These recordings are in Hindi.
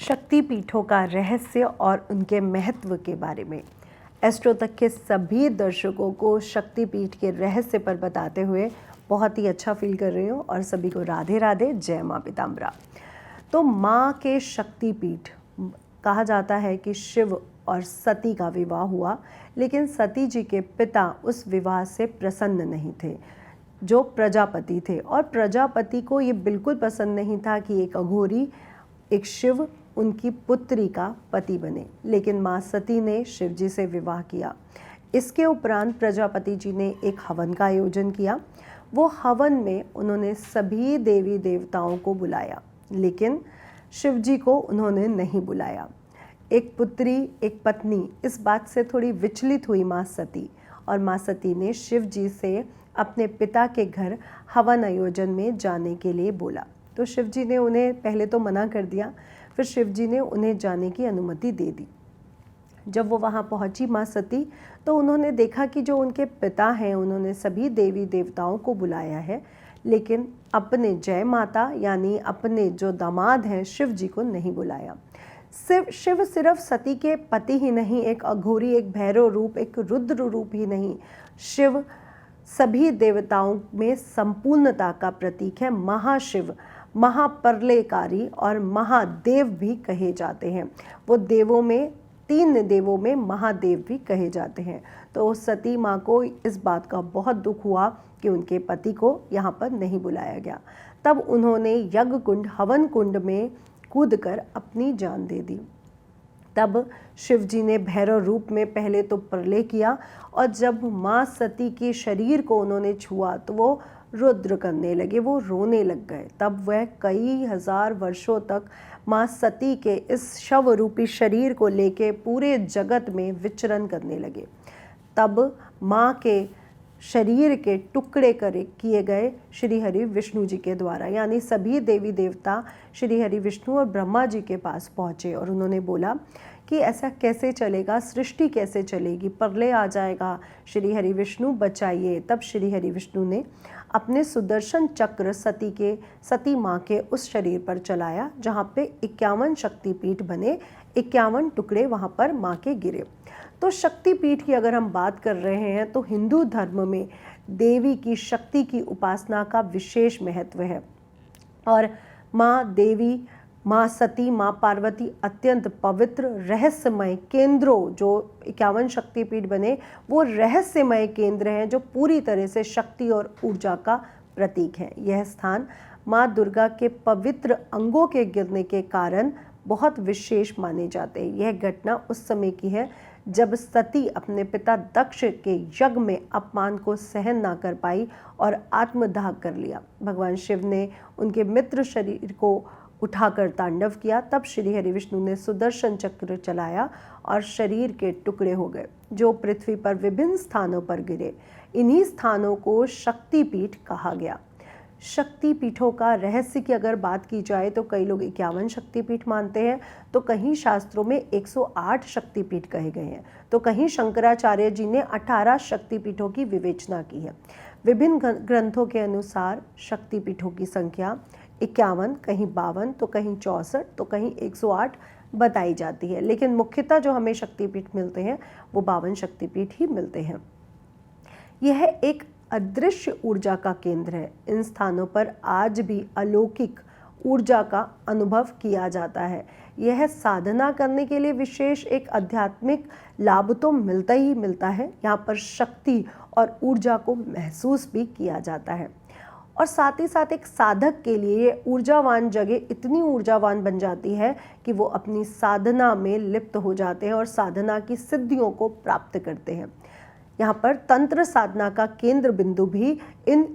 शक्तिपीठों का रहस्य और उनके महत्व के बारे में एस्ट्रो तक के सभी दर्शकों को शक्तिपीठ के रहस्य पर बताते हुए बहुत ही अच्छा फील कर रही हूँ और सभी को राधे राधे, जय माँ पीताम्बरा। तो माँ के शक्तिपीठ कहा जाता है कि शिव और सती का विवाह हुआ, लेकिन सती जी के पिता उस विवाह से प्रसन्न नहीं थे, जो प्रजापति थे। और प्रजापति को ये बिल्कुल पसंद नहीं था कि एक अघोरी, एक शिव उनकी पुत्री का पति बने, लेकिन माँ सती ने शिव जी से विवाह किया। इसके उपरांत प्रजापति जी ने एक हवन का आयोजन किया। वो हवन में उन्होंने सभी देवी देवताओं को बुलाया, लेकिन शिव जी को उन्होंने नहीं बुलाया। एक पुत्री, एक पत्नी, इस बात से थोड़ी विचलित हुई माँ सती, और माँ सती ने शिव जी से अपने पिता के घर हवन आयोजन में जाने के लिए बोला। तो शिव जी ने उन्हें पहले तो मना कर दिया, फिर शिव जी ने उन्हें जाने की अनुमति दे दी। जब वो वहाँ पहुँची माँ सती, तो उन्होंने देखा कि जो उनके पिता हैं उन्होंने सभी देवी देवताओं को बुलाया है, लेकिन अपने जय माता यानी अपने जो दामाद हैं शिव जी को नहीं बुलाया। शिव सिर्फ सती के पति ही नहीं, एक अघोरी, एक भैरव रूप, एक रुद्र रूप ही नहीं, शिव सभी देवताओं में संपूर्णता का प्रतीक है। महाशिव, महाप्रलयकारी और महादेव भी कहे जाते हैं। वो देवों में, 3 देवों में महादेव भी कहे जाते हैं। तो सती माँ को इस बात का बहुत दुख हुआ कि उनके पति को यहाँ पर नहीं बुलाया गया। तब उन्होंने यज्ञ कुंड, हवन कुंड में कूदकर अपनी जान दे दी। तब शिव जी ने भैरव रूप में पहले तो प्रलय किया, और जब माँ सती के शरीर को उन्होंने छुआ तो वो रुद्र करने लगे, वो रोने लग गए। तब वह कई हजार वर्षों तक माँ सती के इस शव रूपी शरीर को लेके पूरे जगत में विचरण करने लगे। तब माँ के शरीर के टुकड़े किए गए श्री हरि विष्णु जी के द्वारा, यानी सभी देवी देवता श्री हरि विष्णु और ब्रह्मा जी के पास पहुँचे, और उन्होंने बोला कि ऐसा कैसे चलेगा, सृष्टि कैसे चलेगी, प्रलय आ जाएगा, श्री हरि विष्णु बचाइए। तब श्री हरि विष्णु ने अपने सुदर्शन चक्र सती माँ के उस शरीर पर चलाया, जहाँ पे 51 शक्तिपीठ बने, 51 टुकड़े वहाँ पर माँ के गिरे। तो शक्तिपीठ की अगर हम बात कर रहे हैं तो हिंदू धर्म में देवी की शक्ति की उपासना का विशेष महत्व है, और माँ देवी, माँ सती, माँ पार्वती अत्यंत पवित्र रहस्यमय केंद्रों, जो 51 शक्तिपीठ बने वो रहस्यमय केंद्र हैं, जो पूरी तरह से शक्ति और ऊर्जा का प्रतीक है। यह स्थान माँ दुर्गा के पवित्र अंगों के गिरने के कारण बहुत विशेष माने जाते हैं। यह घटना उस समय की है जब सती अपने पिता दक्ष के यज्ञ में अपमान को सहन ना कर पाई और आत्मदाह कर लिया। भगवान शिव ने उनके मित्र शरीर को उठाकर तांडव किया। तब श्री हरि विष्णु ने सुदर्शन चक्र चलाया और शरीर के टुकड़े हो गए, जो पृथ्वी पर विभिन्न स्थानों पर गिरे। इन्हीं स्थानों को शक्तिपीठ कहा गया। शक्तिपीठों का रहस्य की अगर बात की जाए तो कई लोग 51 शक्तिपीठ मानते हैं, तो कहीं शास्त्रों में 108 शक्तिपीठ कहे गए हैं, तो कहीं शंकराचार्य जी ने 18 शक्तिपीठों की विवेचना की है। विभिन्न ग्रंथों के अनुसार शक्तिपीठों की संख्या 51, कहीं 52, तो कहीं 64, तो कहीं 108 बताई जाती है, लेकिन मुख्यतः जो हमें शक्तिपीठ मिलते हैं वो 52 शक्तिपीठ ही मिलते हैं। यह एक अदृश्य ऊर्जा का केंद्र है। इन स्थानों पर आज भी अलौकिक ऊर्जा का अनुभव किया जाता है। यह साधना करने के लिए विशेष एक आध्यात्मिक लाभ तो मिलता ही मिलता है, यहाँ पर शक्ति और ऊर्जा को महसूस भी किया जाता है, और साथ ही साथ एक साधक के लिए ऊर्जावान जगह इतनी ऊर्जावान बन जाती है कि वो अपनी साधना में लिप्त हो जाते हैं और साधना की सिद्धियों को प्राप्त करते हैं। यहाँ पर तंत्र साधना का केंद्र बिंदु भी इन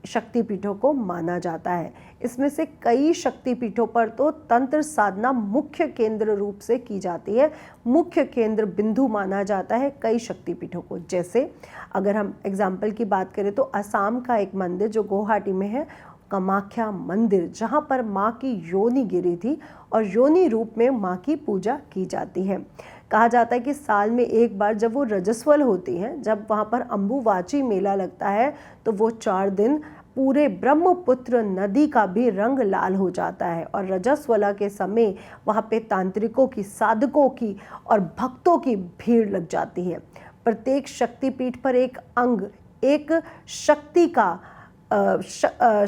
शक्तिपीठों को माना जाता है। इसमें से कई शक्तिपीठों पर तो तंत्र साधना मुख्य केंद्र रूप से की जाती है, मुख्य केंद्र बिंदु माना जाता है कई शक्तिपीठों को। जैसे अगर हम एग्जाम्पल की बात करें तो असम का एक मंदिर जो गुवाहाटी में है, कामाख्या मंदिर, जहाँ पर माँ की योनि गिरी थी और योनि रूप में माँ की पूजा की जाती है। कहा जाता है कि साल में एक बार जब वो रजस्वल होती हैं, जब वहाँ पर अम्बुवाची मेला लगता है, तो वो 4 दिन पूरे ब्रह्मपुत्र नदी का भी रंग लाल हो जाता है और रजस्वला के समय वहाँ पे तांत्रिकों की, साधकों की और भक्तों की भीड़ लग जाती है। प्रत्येक शक्तिपीठ पर एक अंग, एक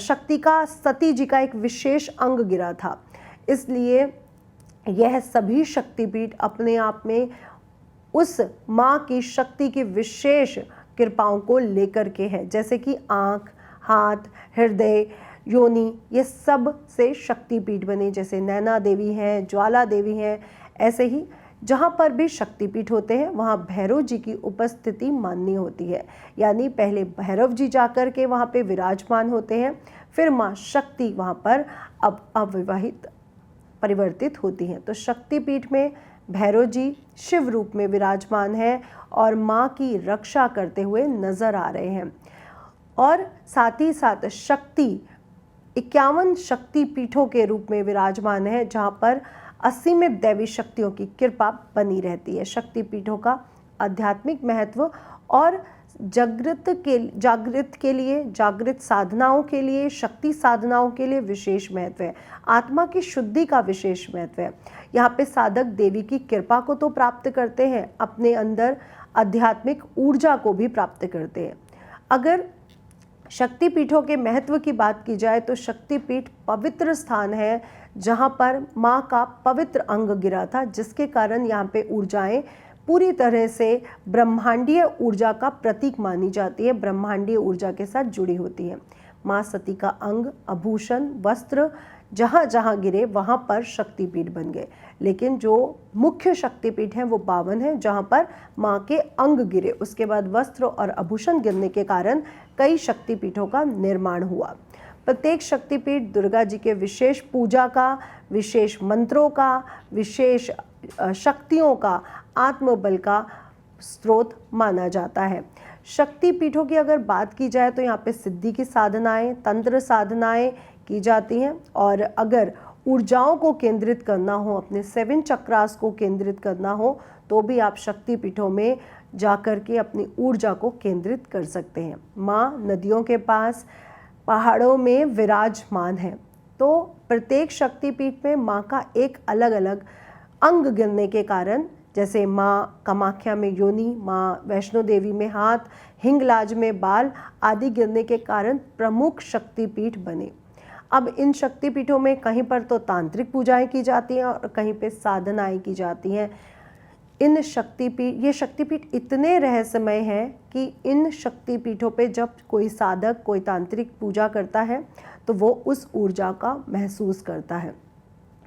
शक्ति का सती जी का एक विशेष अंग गिरा था। इसलिए यह सभी शक्तिपीठ अपने आप में उस माँ की शक्ति की विशेष कृपाओं को लेकर के है, जैसे कि आँख, हाथ, हृदय, योनि, ये सब से शक्तिपीठ बने। जैसे नैना देवी हैं, ज्वाला देवी हैं, ऐसे ही जहाँ पर भी शक्तिपीठ होते हैं वहाँ भैरव जी की उपस्थिति माननी होती है। यानी पहले भैरव जी जाकर के वहाँ पे विराजमान होते हैं, फिर माँ शक्ति वहाँ पर अब अविवाहित परिवर्तित होती हैं। तो शक्तिपीठ में भैरव जी शिव रूप में विराजमान हैं और माँ की रक्षा करते हुए नजर आ रहे हैं। और साथ ही साथ शक्ति 51 शक्ति पीठों के रूप में विराजमान है, जहाँ पर असीमित दैवी शक्तियों की कृपा बनी रहती है। शक्ति पीठों का आध्यात्मिक महत्व और जागृत के लिए, जागृत साधनाओं के लिए, शक्ति साधनाओं के लिए विशेष महत्व है। आत्मा की शुद्धि का विशेष महत्व है। यहाँ पे साधक देवी की कृपा को तो प्राप्त करते हैं, अपने अंदर आध्यात्मिक ऊर्जा को भी प्राप्त करते हैं। अगर शक्तिपीठों के महत्व की बात की जाए तो शक्तिपीठ पवित्र स्थान है जहाँ पर माँ का पवित्र अंग गिरा था, जिसके कारण यहाँ पे ऊर्जाएं पूरी तरह से ब्रह्मांडीय ऊर्जा का प्रतीक मानी जाती है, ब्रह्मांडीय ऊर्जा के साथ जुड़ी होती है। माँ सती का अंग, आभूषण, वस्त्र जहाँ जहाँ गिरे वहाँ पर शक्तिपीठ बन गए। लेकिन जो मुख्य शक्तिपीठ हैं वो 52 हैं, जहाँ पर माँ के अंग गिरे। उसके बाद वस्त्र और आभूषण गिरने के कारण कई शक्तिपीठों का निर्माण हुआ। प्रत्येक शक्तिपीठ दुर्गा जी के विशेष पूजा का, विशेष मंत्रों का, विशेष शक्तियों का, आत्मबल का स्रोत माना जाता है। शक्तिपीठों की अगर बात की जाए तो यहाँ पे सिद्धि की साधनाएं, तंत्र साधनाएं की जाती हैं। और अगर ऊर्जाओं को केंद्रित करना हो, अपने 7 चक्रास को केंद्रित करना हो, तो भी आप शक्तिपीठों में जाकर के अपनी ऊर्जा को केंद्रित कर सकते हैं। माँ नदियों के पास, पहाड़ों में विराजमान है। तो प्रत्येक शक्तिपीठ में माँ का एक अलग अलग अंग गिरने के कारण, जैसे माँ कामाख्या में योनि, माँ वैष्णो देवी में हाथ, हिंगलाज में बाल आदि गिरने के कारण प्रमुख शक्तिपीठ बने। अब इन शक्तिपीठों में कहीं पर तो तांत्रिक पूजाएं की जाती हैं और कहीं पे साधनाएं की जाती हैं। ये शक्तिपीठ इतने रहस्यमय हैं कि इन शक्तिपीठों पे जब कोई साधक, कोई तांत्रिक पूजा करता है तो वो उस ऊर्जा का महसूस करता है।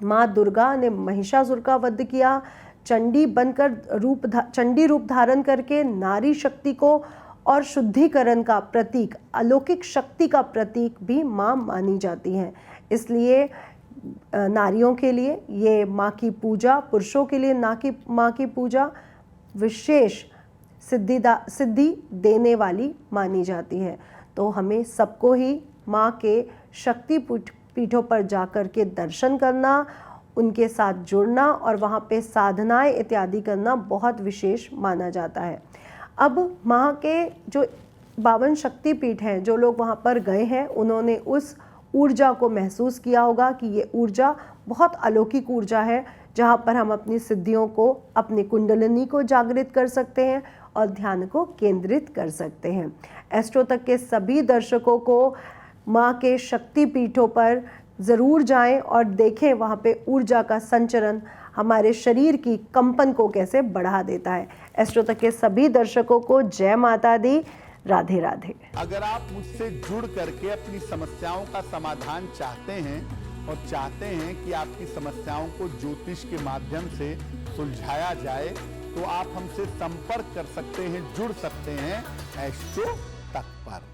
माँ दुर्गा ने महिषासुर का वध किया, चंडी रूप धारण करके नारी शक्ति को और शुद्धिकरण का प्रतीक, अलौकिक शक्ति का प्रतीक भी माँ मानी जाती हैं। इसलिए नारियों के लिए ये माँ की पूजा, पुरुषों के लिए माँ की पूजा विशेष सिद्धि देने वाली मानी जाती है। तो हमें सबको ही माँ के शक्ति पीठों पर जाकर के दर्शन करना, उनके साथ जुड़ना और वहाँ पे साधनाएं इत्यादि करना बहुत विशेष माना जाता है। अब माँ के जो 52 शक्तिपीठ हैं, जो लोग वहाँ पर गए हैं उन्होंने उस ऊर्जा को महसूस किया होगा कि ये ऊर्जा बहुत अलौकिक ऊर्जा है, जहाँ पर हम अपनी सिद्धियों को, अपनी कुंडलिनी को जागृत कर सकते हैं और ध्यान को केंद्रित कर सकते हैं। एस्ट्रो तक के सभी दर्शकों को माँ के शक्तिपीठों पर ज़रूर जाएं और देखें वहाँ पे ऊर्जा का संचरण हमारे शरीर की कंपन को कैसे बढ़ा देता है। एस्ट्रो तक के सभी दर्शकों को जय माता दी, राधे राधे। अगर आप मुझसे जुड़ करके अपनी समस्याओं का समाधान चाहते हैं और चाहते हैं कि आपकी समस्याओं को ज्योतिष के माध्यम से सुलझाया जाए, तो आप हमसे संपर्क कर सकते हैं, जुड़ सकते हैं एस्ट्रो तक पर।